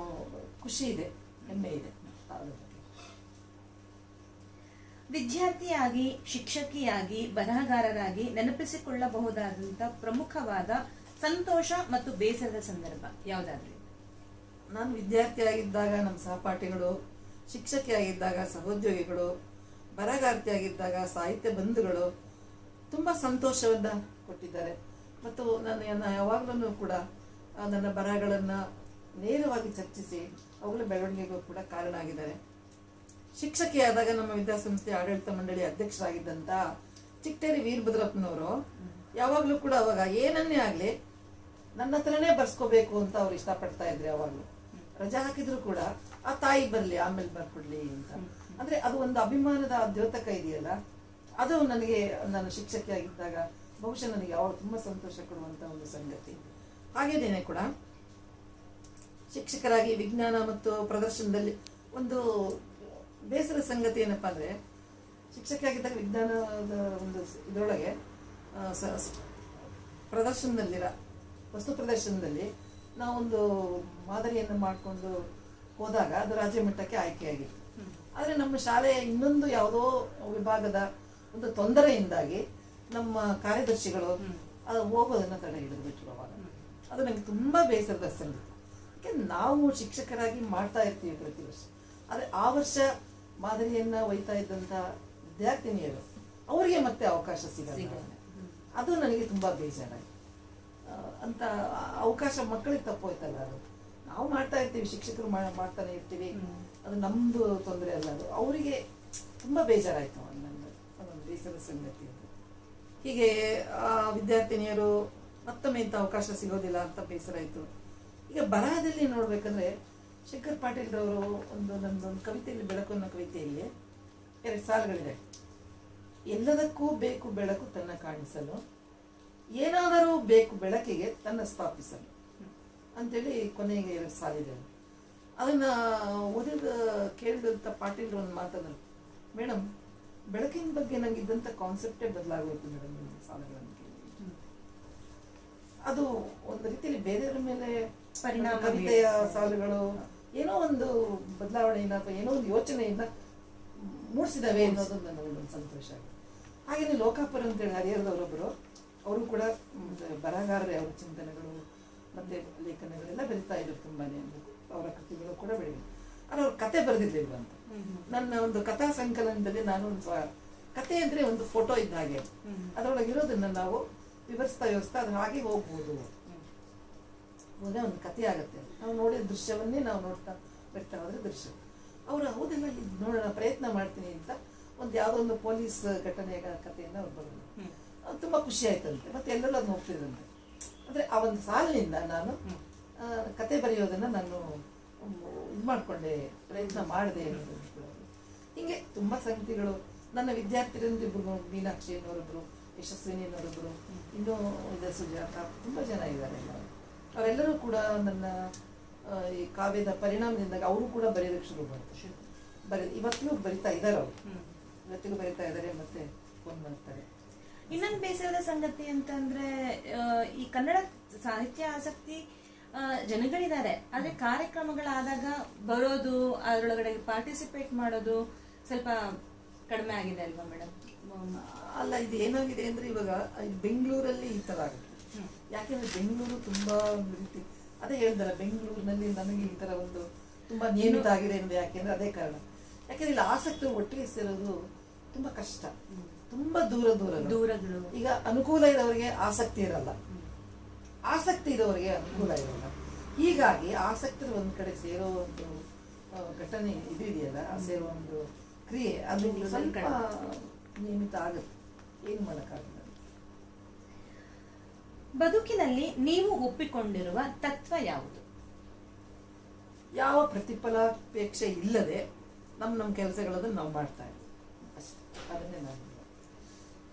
ಖುಷಿ ಇದೆ, ಹೆಮ್ಮೆ ಇದೆ. ವಿದ್ಯಾರ್ಥಿಯಾಗಿ, ಶಿಕ್ಷಕಿಯಾಗಿ, ಬರಹಗಾರರಾಗಿ ನೆನಪಿಸಿಕೊಳ್ಳಬಹುದಾದಂತಹ ಪ್ರಮುಖವಾದ ಸಂತೋಷ ಮತ್ತು ಬೇಸರದ ಸಂದರ್ಭ ಯಾವುದಾದ್ರೂ? ನಾನು ವಿದ್ಯಾರ್ಥಿಯಾಗಿದ್ದಾಗ ನಮ್ಮ ಸಹಪಾಠಿಗಳು, ಶಿಕ್ಷಕಿಯಾಗಿದ್ದಾಗ ಸಹೋದ್ಯೋಗಿಗಳು, ಬರಹಗಾರ್ತಿಯಾಗಿದ್ದಾಗ ಸಾಹಿತ್ಯ ಬಂಧುಗಳು ತುಂಬ ಸಂತೋಷವನ್ನು ಕೊಟ್ಟಿದ್ದಾರೆ. ಮತ್ತು ನಾನು ಯಾವಾಗಲೂ ಕೂಡ ನನ್ನ ಬರಹಗಳನ್ನು ನೇರವಾಗಿ ಚರ್ಚಿಸಿ ಅವುಗಳ ಬೆಳವಣಿಗೆಗೂ ಕೂಡ ಕಾರಣ ಆಗಿದ್ದಾರೆ. ಶಿಕ್ಷಕಿಯಾದಾಗ ನಮ್ಮ ವಿದ್ಯಾಸಂಸ್ಥೆ ಆಡಳಿತ ಮಂಡಳಿ ಅಧ್ಯಕ್ಷರಾಗಿದ್ದಂಥ ಚಿಟ್ಟೇರಿ ವೀರಭದ್ರಪ್ಪನವರು ಯಾವಾಗಲೂ ಕೂಡ ಅವಾಗ ಏನನ್ನೇ ಆಗಲಿ ನನ್ನ ಹತ್ರನೇ ಬರ್ಸ್ಕೋಬೇಕು ಅಂತ ಅವ್ರು ಇಷ್ಟಪಡ್ತಾ ಇದ್ರು. ಯಾವಾಗಲೂ ರಜಾ ಹಾಕಿದ್ರು ಕೂಡ ಆ ತಾಯಿ ಬರಲಿ ಆಮೇಲೆ ಬರ್ಕೊಡ್ಲಿ ಅಂತ. ಅಂದ್ರೆ ಅದು ಒಂದು ಅಭಿಮಾನದ ದ್ಯೋತಕ ಇದೆಯಲ್ಲ, ಅದು ನನಗೆ ನಾನು ಶಿಕ್ಷಕಿಯಾಗಿದ್ದಾಗ ಬಹುಶಃ ನನಗೆ ಯಾವಾಗ ತುಂಬಾ ಸಂತೋಷ ಕೊಡುವಂತ ಒಂದು ಸಂಗತಿ. ಹಾಗೇನೇನೆ ಕೂಡ ಶಿಕ್ಷಕರಾಗಿ ವಿಜ್ಞಾನ ಮತ್ತು ಪ್ರದರ್ಶನದಲ್ಲಿ ಒಂದು ಬೇಸರ ಸಂಗತಿ ಏನಪ್ಪಾ ಅಂದ್ರೆ, ಶಿಕ್ಷಕಿಯಾಗಿದ್ದಾಗ ವಿಜ್ಞಾನದ ಒಂದು ಇದರೊಳಗೆ ಪ್ರದರ್ಶನದಲ್ಲಿರ ವಸ್ತು ಪ್ರದರ್ಶನದಲ್ಲಿ ನಾವೊಂದು ಮಾದರಿಯನ್ನು ಮಾಡಿಕೊಂಡು ಹೋದಾಗ ಅದು ರಾಜ್ಯ ಮಟ್ಟಕ್ಕೆ ಆಯ್ಕೆಯಾಗಿತ್ತು. ಆದರೆ ನಮ್ಮ ಶಾಲೆಯ ಇನ್ನೊಂದು ಯಾವುದೋ ವಿಭಾಗದ ಒಂದು ತೊಂದರೆಯಿಂದಾಗಿ ನಮ್ಮ ಕಾರ್ಯದರ್ಶಿಗಳು ಅದು ಹೋಗೋದನ್ನು ತಡೆ ಹಿಡಿದ್ಬಿಟ್ರು. ಅವಾಗ ಅದು ನನಗೆ ತುಂಬಾ ಬೇಸರದ ಸಂಗತಿ. ಯಾಕೆಂದ್ರೆ ನಾವು ಶಿಕ್ಷಕರಾಗಿ ಮಾಡ್ತಾ ಇರ್ತೀವಿ ಪ್ರತಿ ವರ್ಷ, ಆದರೆ ಆ ವರ್ಷ ಮಾದರಿಯನ್ನ ಒಯ್ತಾ ಇದ್ದಂಥ ವಿದ್ಯಾರ್ಥಿನಿಯರು ಅವರಿಗೆ ಮತ್ತೆ ಅವಕಾಶ ಸಿಗಲ್ಲ. ಅದು ನನಗೆ ತುಂಬಾ ಬೇಜಾರಾಗಿ ಅಂತ ಅವಕಾಶ ಮಕ್ಕಳಿಗೆ ತಪ್ಪೋಯ್ತಲ್ಲ. ಅದು ನಾವು ಮಾಡ್ತಾ ಇರ್ತೀವಿ, ಶಿಕ್ಷಕರು ಮಾಡ್ತಾನೆ ಇರ್ತೀವಿ, ಅದು ನಮ್ದು ತೊಂದರೆ ಅಲ್ಲ. ಅದು ಅವರಿಗೆ ತುಂಬಾ ಬೇಜಾರಾಯ್ತು. ಅದೊಂದು ಬೇಸರದ ಸಂಗತಿ ಅದು. ಹೀಗೆ ಆ ವಿದ್ಯಾರ್ಥಿನಿಯರು ಮತ್ತೊಮ್ಮೆ ಇಂಥ ಅವಕಾಶ ಸಿಗೋದಿಲ್ಲ ಅಂತ ಬೇಸರ ಆಯ್ತು. ಈಗ ಬರಹದಲ್ಲಿ ನೋಡ್ಬೇಕಂದ್ರೆ ಶಂಕರ್ ಪಾಟೀಲ್ರವರು ನನ್ನೊಂದು ಕವಿತೆಯಲ್ಲಿ, ಬೆಳಕು ಅನ್ನೋ ಕವಿತೆಯಲ್ಲಿ 2 ಸಾಲುಗಳಿದೆ. ಎಲ್ಲದಕ್ಕೂ ಬೇಕು ಬೆಳಕು ತನ್ನ ಕಾಣಿಸಲು, ಏನಾದರೂ ಬೇಕು ಬೆಳಕಿಗೆ ತನ್ನ ಸ್ಥಾಪಿಸಲು ಅಂತೇಳಿ ಕೊನೆಗೆ 2 ಸಾಲಿದೆ. ಅದನ್ನ ಓದಿದ ಕೇಳಿದಂಥ ಪಾಟೀಲ್ರು ಒಂದು ಮಾತಂದ್ರು, ಮೇಡಮ್ ಬೆಳಕಿನ ಬಗ್ಗೆ ನಂಗೆ ಇದ್ದಂಥ ಕಾನ್ಸೆಪ್ಟೇ ಬದಲಾಗೋಯ್ತು ಮೇಡಮ್ ನಿಮ್ಮ ಸಾಲುಗಳನ್ನು ಕೇಳಿ. ಅದು ಒಂದು ರೀತಿಯಲ್ಲಿ ಬೇರೆಯವ್ರ ಮೇಲೆ ಪರಿಣಾಮ ಕವಿತೆಯ ಸಾಲುಗಳು ಏನೋ ಒಂದು ಬದಲಾವಣೆಯಿಂದ ಅಥವಾ ಏನೋ ಒಂದು ಯೋಚನೆಯಿಂದ ಮೂಡಿಸಿದವೆ ಅನ್ನೋದು ನನಗೊಂದು ಸಂತೋಷ ಆಗಿದೆ. ಹಾಗೆಯೇ ಲೋಕಾಪುರ ಅಂತೇಳಿ ಹರಿಹರದವರೊಬ್ಬರು, ಅವರು ಕೂಡ ಬರಹಗಾರರೇ. ಅವರ ಚಿಂತನೆಗಳು ಮತ್ತೆ ಲೇಖನಗಳೆಲ್ಲ ಬರಿತಾ ಇದ್ರು ತುಂಬಾನೇ. ಅವರ ಕೃತಿಗಳು ಕೂಡ ಬೆಳೆದಿದೆ. ಆದರೆ ಅವ್ರ ಕತೆ ಬರೆದಿರ್ಲಿಲ್ಲ ಅಂತ. ನನ್ನ ಒಂದು ಕಥಾ ಸಂಕಲನದಲ್ಲಿ ನಾನು ಒಂದು ಕತೆ ಅಂದ್ರೆ ಒಂದು ಫೋಟೋ ಇದ್ದ ಹಾಗೆ, ಅದರೊಳಗಿರೋದನ್ನ ನಾವು ವಿವರಿಸ್ತಾ ಅದು ಹಾಗೆ ಹೋಗ್ಬೋದು. ಹೋದ್ರೆ ಒಂದು ಕಥೆ ಆಗುತ್ತೆ. ನಾವು ನೋಡಿದ ದೃಶ್ಯವನ್ನೇ ನಾವು ನೋಡ್ತಾ ಬರ್ತಾ ಹೋದ್ರೆ ದೃಶ್ಯ. ಅವರು ಹೌದೆಲ್ಲ ನೋಡೋಣ ಪ್ರಯತ್ನ ಮಾಡ್ತೀನಿ ಅಂತ ಒಂದು ಯಾವುದೋ ಒಂದು ಪೊಲೀಸ್ ಘಟನೆಯ ಕಥೆಯನ್ನ ಅವ್ರು ಬರೋದು. ಅದು ತುಂಬಾ ಖುಷಿ ಆಯ್ತಂತೆ. ಮತ್ತೆ ಎಲ್ಲರೂ ಅದನ್ನ ಹೋಗ್ತಿದ್ರಂತೆ. ಅಂದ್ರೆ ಆ ಒಂದು ಸಾಲಿನಿಂದ ನಾನು ಕತೆ ಬರೆಯೋದನ್ನ ನಾನು ಇದು ಮಾಡ್ಕೊಂಡೆ, ಪ್ರಯತ್ನ ಮಾಡಿದೆ ಅನ್ನೋದು. ಹಿಂಗೆ ತುಂಬಾ ಸಂಗತಿಗಳು. ನನ್ನ ವಿದ್ಯಾರ್ಥಿಗಳಿಬ್ಬರು, ಮೀನಾಕ್ಷಿ ಅನ್ನೋರೊಬ್ರು, ಯಶಸ್ವಿನಿ ಅನ್ನೋರೊಬ್ರು, ಇನ್ನೂ ಇದೆ ಸುಜಾತ, ತುಂಬಾ ಜನ ಇದ್ದಾರೆ. ಅವರೆಲ್ಲರೂ ಕೂಡ ನನ್ನ ಈ ಕಾವ್ಯದ ಪರಿಣಾಮದಿಂದಾಗ ಅವರು ಕೂಡ ಬರೆಯೋದಕ್ಕೆ ಶುರು ಮಾಡ್ತಾರೆ. ಇವತ್ತಿಗೂ ಬರಿತಾ ಇದ್ದಾರೆ. ಅವರು ಇವತ್ತಿಗೂ ಬರಿತಾ ಇದ್ದಾರೆ, ಮತ್ತೆ ಫೋನ್ ಮಾಡ್ತಾರೆ. ಇನ್ನೊಂದು ಬೇಸರದ ಸಂಗತಿ ಅಂತಂದ್ರೆ, ಈ ಕನ್ನಡ ಸಾಹಿತ್ಯ ಆಸಕ್ತಿ ಜನಗಳಿದ್ದಾರೆ, ಆದ್ರೆ ಕಾರ್ಯಕ್ರಮಗಳಾದಾಗ ಬರೋದು, ಅದರೊಳಗಡೆ ಪಾರ್ಟಿಸಿಪೇಟ್ ಮಾಡೋದು ಸ್ವಲ್ಪ ಕಡಿಮೆ ಆಗಿದೆ ಅಲ್ವಾ ಮೇಡಮ್? ಅಲ್ಲ, ಇದು ಏನಾಗಿದೆ ಅಂದ್ರೆ ಇವಾಗ ಬೆಂಗಳೂರಲ್ಲಿ ಈ ತರ ಆಗುತ್ತೆ. ಯಾಕೆಂದ್ರೆ ಬೆಂಗಳೂರು ತುಂಬಾ ಒಂದು ರೀತಿ, ಅದೇ ಹೇಳ್ದಲ್ಲ, ಬೆಂಗಳೂರಿನಲ್ಲಿ ನನಗೆ ಈ ತರ ಒಂದು ತುಂಬಾ ನಿಯಮಿತ ಆಗಿದೆ ಅಂದ್ರೆ ಯಾಕೆಂದ್ರೆ ಅದೇ ಕಾರಣ. ಯಾಕೆಂದ್ರೆ ಇಲ್ಲಿ ಆಸಕ್ತಿ ಒಟ್ಟಿಗೆ ಸೇರೋದು ತುಂಬಾ ಕಷ್ಟ. ತುಂಬಾ ದೂರಗಳು. ಈಗ ಅನುಕೂಲ ಇರೋರಿಗೆ ಆಸಕ್ತಿ ಇರಲ್ಲ, ಆಸಕ್ತಿ ಇರೋರಿಗೆ ಅನುಕೂಲ ಇರಲ್ಲ. ಹೀಗಾಗಿ ಆಸಕ್ತರು ಒಂದ್ ಕಡೆ ಸೇರೋ ಒಂದು ಘಟನೆ ಇದು ಇದೆಯಲ್ಲ, ಸೇರೋ ಒಂದು ಕ್ರಿಯೆ ಅದು ಸ್ವಲ್ಪ ನಿಯಮಿತ ಆಗುತ್ತೆ. ಏನು ಮಾಡೋಕ್ಕಾಗಲ್ಲ. ಬದುಕಿನಲ್ಲಿ ನೀವು ಒಪ್ಪಿಕೊಂಡಿರುವ ತತ್ವ ಯಾವುದು? ಯಾವ ಪ್ರತಿಫಲಾಪೇಕ್ಷೆ ಇಲ್ಲದೆ ನಮ್ಮ ಕೆಲಸಗಳನ್ನು ನಾವು ಮಾಡ್ತಾ ಇದ್ದೀವಿ ಅಷ್ಟೇ. ಅದನ್ನೇ ನಾವು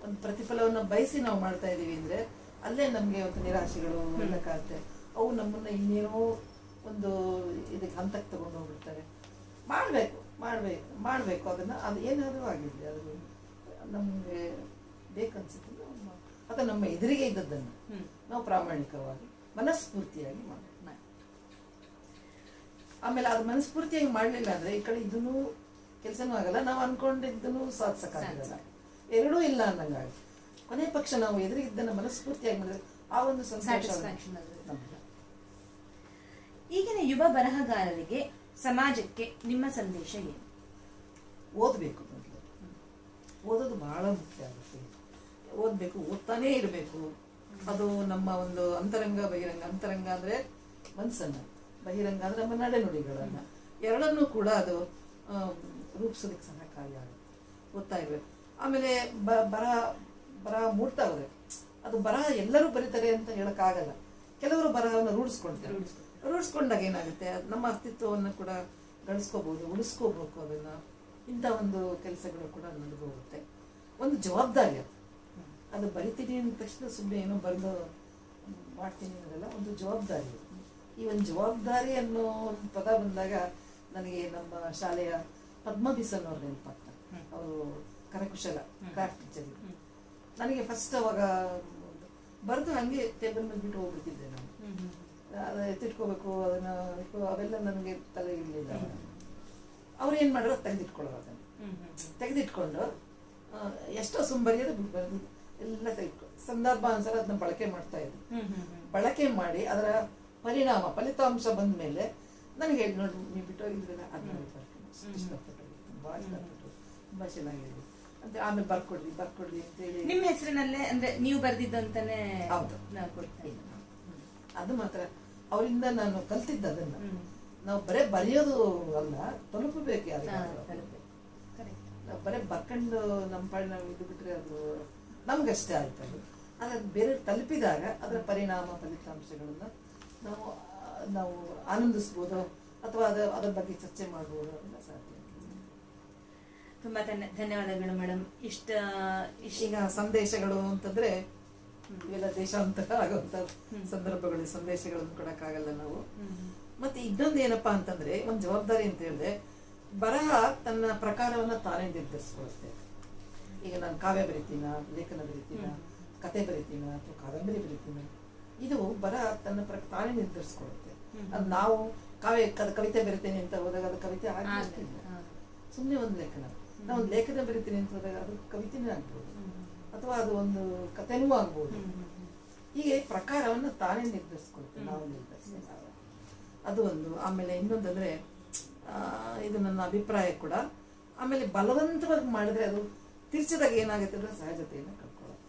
ಒಂದು ಪ್ರತಿಫಲವನ್ನು ಬಯಸಿ ನಾವು ಮಾಡ್ತಾ ಇದ್ದೀವಿ ಅಂದ್ರೆ ಅಲ್ಲೇ ನಮಗೆ ಒಂದು ನಿರಾಶೆಗಳು ಎಲ್ಲ ಕಾರುತ್ತೆ. ಅವು ನಮ್ಮನ್ನ ಇನ್ನೇನೋ ಒಂದು ಇದಕ್ಕೆ ಹಂತಕ್ಕೆ ತಗೊಂಡು ಹೋಗ್ಬಿಡ್ತಾರೆ. ಮಾಡಬೇಕು ಅದನ್ನ. ಅದು ಏನಾದರೂ ಆಗಿರಲಿ, ಅದು ನಮಗೆ ಬೇಕನ್ಸುತ್ತೆ ಅಥವಾ ನಮ್ಮ ಎದುರಿಗೆ ಇದ್ದದ್ದನ್ನು ನಾವು ಪ್ರಾಮಾಣಿಕವಾಗಿ ಮನಸ್ಫೂರ್ತಿಯಾಗಿ ಮಾಡಬೇಕು. ಆಮೇಲೆ ಅದು ಮನಸ್ಫೂರ್ತಿಯಾಗಿ ಮಾಡಲಿಲ್ಲ ಅಂದ್ರೆ ಈ ಕಡೆ ಇದನ್ನು ಕೆಲಸನೂ ಆಗಲ್ಲ, ನಾವು ಅನ್ಕೊಂಡಿದ್ದನ್ನು ಸಾಧಿಸಕ್ಕಾಗಲ್ಲ. ಎರಡೂ ಇಲ್ಲ ಅನ್ನಂಗಾಗಿ ಕೊನೆ ಪಕ್ಷ ನಾವು ಎದುರಿಗಿದ್ದನ್ನು ಮನಸ್ಫೂರ್ತಿಯಾಗಿ ಮಾಡಿದ್ರೆ ಆ ಒಂದು ಸ್ಯಾಟಿಸ್ಫ್ಯಾಕ್ಷನ್. ಈಗಿನ ಯುವ ಬರಹಗಾರರಿಗೆ, ಸಮಾಜಕ್ಕೆ ನಿಮ್ಮ ಸಂದೇಶ ಏನು? ಓದಬೇಕು. ಮೊದಲು ಓದೋದು ಬಹಳ ಮುಖ್ಯ ಆಗುತ್ತೆ. ಓದಬೇಕು, ಓದ್ತಾನೇ ಇರಬೇಕು. ಅದು ನಮ್ಮ ಒಂದು ಅಂತರಂಗ ಬಹಿರಂಗ. ಅಂತರಂಗ ಅಂದ್ರೆ ಮನಸ್ಸನ್ನ, ಬಹಿರಂಗ ಅಂದ್ರೆ ನಮ್ಮ ನಡೆನುಡಿಗಳನ್ನ, ಎರಡನ್ನೂ ಕೂಡ ಅದು ರೂಪಿಸೋದಕ್ಕೆ ಸಹಕಾರಿಯಾಗುತ್ತೆ. ಓದ್ತಾ ಇರ್ಬೇಕು. ಆಮೇಲೆ ಬರಹ ಮೂಡ್ತಾ ಹೋದ್ರೆ, ಅದು ಬರಹ ಎಲ್ಲರೂ ಬರೀತಾರೆ ಅಂತ ಹೇಳಕ್ಕಾಗಲ್ಲ. ಕೆಲವರು ಬರಹವನ್ನು ರೂಢಿಸ್ಕೊಂಡಾಗ ಏನಾಗುತ್ತೆ, ನಮ್ಮ ಅಸ್ತಿತ್ವವನ್ನು ಕೂಡ ಗಳಿಸ್ಕೋಬಹುದು, ಉಳಿಸ್ಕೋಬೇಕು. ಅದನ್ನ ಇಂಥ ಒಂದು ಕೆಲಸಗಳು ಕೂಡ ನಡೆದೋಗುತ್ತೆ. ಒಂದು ಜವಾಬ್ದಾರಿ ಅದು ಬರಿತೀನಿ ಅಂದ ತಕ್ಷಣ ಸುಮ್ಮನೆ ಏನೋ ಬರೆದು ಮಾಡ್ತೀನಿ ಅನ್ನೋದಲ್ಲ, ಒಂದು ಜವಾಬ್ದಾರಿ. ಈ ಒಂದು ಜವಾಬ್ದಾರಿ ಅನ್ನೋ ಒಂದು ಪದ ಬಂದಾಗ ನನಗೆ ನಮ್ಮ ಶಾಲೆಯ ಪದ್ಮ ಬಿಸನ್ ಅವ್ರ ನೆನಪಾಗ್ತಾರೆ. ಅವರು ಕರಕುಶಲ ಕ್ರಾಫ್ಟ್ ಟೀಚರ್. ನನಗೆ ಫಸ್ಟ್ ಅವಾಗ ಬರೆದು ಹಂಗೆ ಟೇಬಲ್ ಮೇಲೆ ಬಿಟ್ಟು ಹೋಗ್ಬಿಟ್ಟಿದ್ದೆ ನಾನು. ಅದು ಎತ್ತಿಟ್ಕೋಬೇಕು, ಅದನ್ನ ಅವೆಲ್ಲ ನನಗೆ ತಲೆ ಇರಲಿಲ್ಲ. ಅವ್ರು ಏನ್ ಮಾಡಿದ್ರು ತೆಗೆದಿಟ್ಕೊಳ್ಳೋರು. ಅದನ್ನು ತೆಗೆದಿಟ್ಕೊಂಡು ಎಷ್ಟೋ ಬರೆಯೋದು ಬರೆದು ಎಲ್ಲ ತೆಗೆದುಕೊಂಡು ಸಂದರ್ಭ ಅನ್ಸರ ಅದನ್ನ ಬಳಕೆ ಮಾಡ್ತಾ ಇದ್ರು. ಬಳಕೆ ಮಾಡಿ ಅದರ ಫಲಿತಾಂಶ ಬಂದ ಮೇಲೆ ನನಗೆ ನೋಡಿ, ನೀವು ಬಿಟ್ಟೋಗಿದ್ರಲ್ಲ ಅದನ್ನ ಇಷ್ಟಪಟ್ಟು ತುಂಬಾ ಚೆನ್ನಾಗಿದೆ ಅಂತ. ಆಮೇಲೆ ಬರ್ಕೊಡ್ರಿ ಅಂತ ಹೇಳಿ ನಿಮ್ಮ ಹೆಸರಿನಲ್ಲೇ, ಅಂದ್ರೆ ನೀವು ಬರ್ದಿದ್ದು ಅಂತಾನೆ. ಹೌದು, ಅದು ಮಾತ್ರ ಅವರಿಂದ ನಾನು ಕಲ್ತಿದ್ದ. ಅದನ್ನ ನಾವು ಬರೇ ಬರೆಯೋದು ಅಲ್ಲ, ತಲುಪಬೇಕು ಯಾರಿಗಾದ್ರೂ. ನಾವು ಬರೇ ಬರ್ಕೊಂಡು ನಮ್ಮ ಪಾಡಿ ನಾವು ಇದು ಬಿಟ್ರೆ ಅದು ನಮ್ಗಷ್ಟೇ ಆಯ್ತು. ಆದ್ರೆ ಬೇರೆ ತಲುಪಿದಾಗ ಅದರ ಪರಿಣಾಮ ಫಲಿತಾಂಶಗಳನ್ನ ನಾವು ಆನಂದಿಸ್ಬೋದು ಅಥವಾ ಅದರ ಬಗ್ಗೆ ಚರ್ಚೆ ಮಾಡ್ಬೋದು. ಅದೆಲ್ಲ ಸಾಧ್ಯ. ತುಂಬಾ ಧನ್ಯವಾದಗಳು ಮೇಡಮ್. ಈಗ ಸಂದೇಶಗಳು ಅಂತಂದ್ರೆ ಇವೆಲ್ಲ ದೇಶಾಂತರ ಆಗುವಂತ ಸಂದರ್ಭಗಳು, ಸಂದೇಶಗಳನ್ನು ಕೊಡಕ್ಕಾಗಲ್ಲ ನಾವು. ಮತ್ತೆ ಇನ್ನೊಂದು ಏನಪ್ಪಾ ಅಂತಂದ್ರೆ, ಒಂದು ಜವಾಬ್ದಾರಿ ಅಂತ ಹೇಳಿದ್ರೆ, ಬರಹ ತನ್ನ ಪ್ರಕಾರವನ್ನ ತಾನೇ ನಿರ್ಧರಿಸ್ಕೊಳುತ್ತೆ. ಈಗ ನಾನು ಕಾವ್ಯ ಬರೀತೀನ, ಲೇಖನ ಬರೀತೀನ, ಕತೆ ಬರೀತೀನ ಅಥವಾ ಕಾದಂಬರಿ ಬರೀತೀನ, ಇದು ಬರಹ ತನ್ನ ತಾನೇ ನಿರ್ಧರಿಸ್ಕೊಳುತ್ತೆ. ಅದು ನಾವು ಕವಿತೆ ಬರಿತೇನೆ ಅಂತ ಹೋದಾಗ ಅದು ಕವಿತೆ ಆಗ್ತಿಲ್ಲ, ಸುಮ್ಮನೆ ಒಂದು ಲೇಖನ. ನಾವು ಒಂದು ಲೇಖನ ಬರಿತೀನಿ ಅಂತ ಹೋದಾಗ ಅದು ಕವಿತೆನೇ ಆಗ್ಬೋದು, ಅಥವಾ ಅದು ಒಂದು ಕಥೆನೂ ಆಗ್ಬೋದು. ಹೀಗೆ ಪ್ರಕಾರವನ್ನು ತಾನೇ ನಿರ್ಧರಿಸ್ಕೊಳ್ತೇವೆ, ನಾವು ನಿರ್ಧರಿಸ್ತೇವೆ. ಅದು ಒಂದು. ಆಮೇಲೆ ಇನ್ನೊಂದಂದ್ರೆ ಇದು ನನ್ನ ಅಭಿಪ್ರಾಯ ಕೂಡ. ಆಮೇಲೆ ಬಲವಂತವಾಗಿ ಮಾಡಿದ್ರೆ ಅದು ತಿರ್ಚಿದಾಗ ಏನಾಗುತ್ತೆ ಅಂದ್ರೆ ಸಹಜತೆಯನ್ನು ಕಳ್ಕೊಳ್ಳೋದು.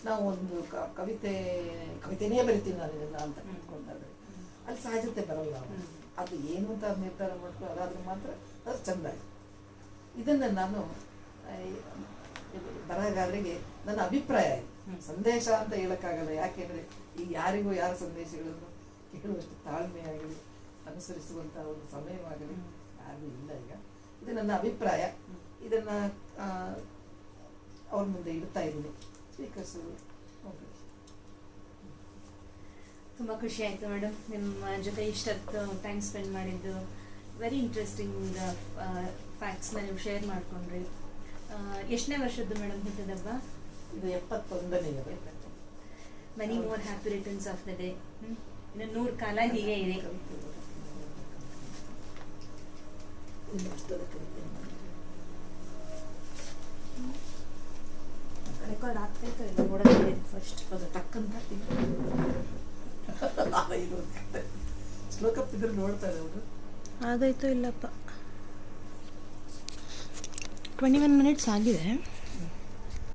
ನಾವು ಒಂದು ಕವಿತೆನೇ ಬರಿತೀನಿ ನಾನಿಲ್ಲ ಅಂತ ಕಳ್ಕೊಂಡಾದ್ರೆ ಅಲ್ಲಿ ಸಹಜತೆ ಬರಲ್ಲ. ಅದು ಏನು ಅಂತ ನಿರ್ಧಾರ ಮಾಡ್ಕೊಂಡು ಅದಾದ್ರೆ ಮಾತ್ರ ಅದು ಚೆಂದ. ಇದನ್ನು ನಾನು ಬರಹಗಾರರಿಗೆ ನನ್ನ ಅಭಿಪ್ರಾಯ ಸಂದೇಶ ಅಂತ ಹೇಳಕ್ಕಾಗಲ್ಲ. ಯಾಕೆಂದ್ರೆ ಈಗ ಯಾರಿಗೂ ಯಾರ ಸಂದೇಶಗಳನ್ನು ಕೇಳುವಷ್ಟು ತಾಳ್ಮೆಯಾಗಲಿ ಅನುಸರಿಸುವಂತಹ ಒಂದು ಸಮಯವಾಗಲಿ ಯಾರಿಗೂ ಇಲ್ಲ ಈಗ. ಇದು ನನ್ನ ಅಭಿಪ್ರಾಯ. ಇದನ್ನ ಅವ್ರ ಮುಂದೆ ಇಡ್ತಾ ಇದ್ದೀನಿ, ಸ್ವೀಕರಿಸೋದು. ತುಂಬ ಖುಷಿ ಆಯಿತು ಮೇಡಮ್ ನಿಮ್ಮ ಜೊತೆ ಇಷ್ಟೊತ್ತು ಟೈಮ್ ಸ್ಪೆಂಡ್ ಮಾಡಿದ್ದು. ವೆರಿ ಇಂಟ್ರೆಸ್ಟಿಂಗ್ ಫ್ಯಾಕ್ಟ್ಸ್ನ ನೀವು ಶೇರ್ ಮಾಡಿಕೊಂಡ್ರಿ. ಎಷ್ಟನೇ ವರ್ಷದ್ದು ಮೇಡಮ್ ಹುಟ್ಟಿದಬ್ಬ? ಇದು 71ನೇ. Many more happy returns of the day. ಇನ್ನು 100 ಕಾಲ ಹೀಗೆ ಇದೆ. ರೆಕಾರ್ಡ್ ಆಗ್ತಾಯಿತ್ತು ಇಲ್ಲ ನೋಡೋದು ಫಸ್ಟ್ ಅದು ಟಕ್ಕಂತ ಶ್ಲೋಕ ಇದ್ರೆ ನೋಡ್ತಾರೆ ಅವರು. ಆಗಾಯ್ತು ಇಲ್ಲಪ್ಪ. 21 ಮಿನಿಟ್ಸ್ ಆಗಿದೆ.